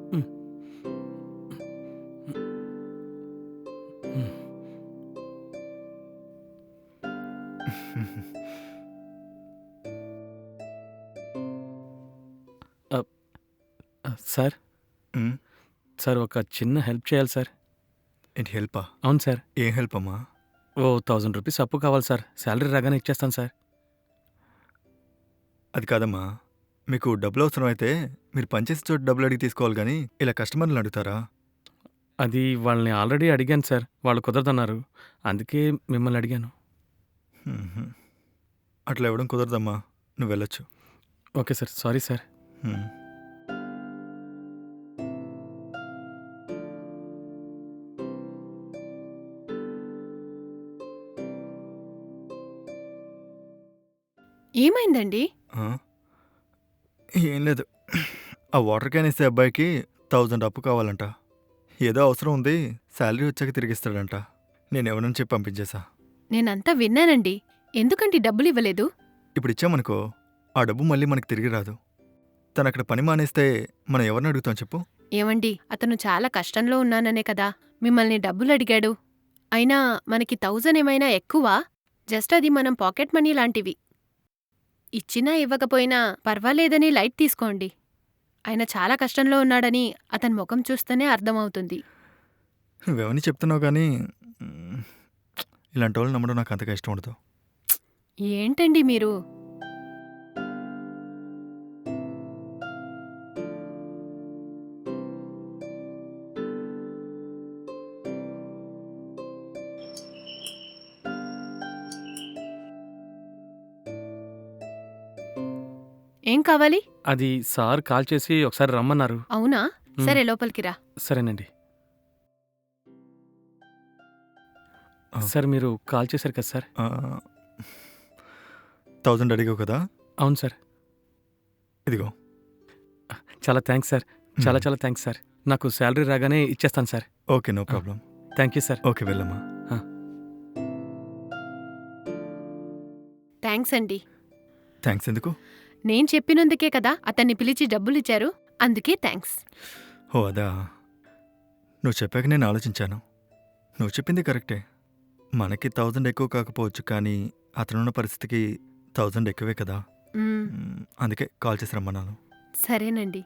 హ్మ్. హ్మ్. ఆహ్, సార్, హ్మ్. సార్ ఒక చిన్న హెల్ప్ చేయాలి సార్. ఏంటి హెల్పా? అవును సార్. ఏం హెల్ప్ అమ్మా? ఓ ₹1000 అప్పు కావాలి సార్. సాలరీ రాగానే ఇచ్చేస్తాను సార్. అది కాదమ్మా. మీకు డబ్బులవసరమైతే మీరు పనిచేసే చోట డబ్బులడిగి తీసుకోవాలి గానీ, ఇలా కస్టమర్‌లని అడుగుతారా? అది వాళ్ళని ఆల్రెడీ అడిగాను సార్. వాళ్ళు కుదరదన్నారు. అందుకే మిమ్మల్ని అడిగాను. హుహు. అట్లా ఇవ్వడం కుదరదమ్మా. నువ్వెళ్ళొచ్చు. Okay sir. Sorry sir. హ్మ్. ఏమైందండి? ఆ! ఏం లేదు. ఆ వాటర్ క్యాన్ ఇచ్చే అబ్బాయికి 1000 అప్పు కావాలంట. ఏదో అవసరం ఉంది. సాలరీ వచ్చాక తిరిగిస్తాడంట. నేనెవరని చెప్పి పంపించేశా. నేనంతా విన్నానండి. ఎందుకండి డబ్బులివ్వలేదు? ఇప్పుడిచ్చామనుకో, ఆ డబ్బు మళ్ళీ మనకి తిరిగి రాదు. తనక్కడ పని మానేస్తే మనం ఎవరిని అడుగుతాం చెప్పు? ఏవండి, అతను చాలా కష్టంలో ఉన్నాననే కదా మిమ్మల్ని డబ్బులడిగాడు. అయినా మనకి 1000 ఏమైనా ఎక్కువా? జస్ట్ అది మనం పాకెట్ మనీ లాంటివి. ఇచ్చినా ఇవ్వకపోయినా పర్వాలేదని లైట్ తీసుకోండి. ఆయన చాలా కష్టంలో ఉన్నాడని అతని ముఖం చూస్తేనే అర్థమవుతుంది. నువ్వెవరిని చెప్తున్నావు గానీ, హ్మ్, ఇలాంటోళ్ళని నమ్మడం నాకు అంతగా ఇష్టం ఉండదు. ఏంటండి మీరు? ఏం కావాలి? అది సార్ కాల్ చేసి ఒకసారి రమ్మన్నారు. అవునా? హ్మ్. సరే లోపలికి రా. సరేనండి. ఆ! సార్ మీరు కాల్ చేశారు కదా సార్. ఆహ్, 1000 అడిగావు కదా! అవును సార్. ఇదిగో. చాలా థాంక్స్ సార్. హ్మ్. చాలా చాలా థాంక్స్ సార్. నాకు సాలరీ రాగానే ఇచ్చేస్తాను సార్. ఓకే. నో ఆ! Problem. Thank you sir. Okay. వెళ్ళమ్మా. ఆ! థాంక్స్ అండి. థాంక్స్ ఎందుకు? నేను చెప్పినందుకే కదా అతన్ని పిలిచి డబ్బులిచ్చారు. అందుకే థాంక్స్. ఓహ్! అదా! నువ్వు చెప్పాక నేను ఆలోచించాను. నువ్వు చెప్పింది కరెక్టే. మనకి 1000 ఎక్కువ కాకపోవచ్చు, కానీ అతనున్న పరిస్థితికి 1000 ఎక్కువే కదా! హ్మ్. అందుకే కాల్ చేసి రమ్మన్నాను. సరేనండి.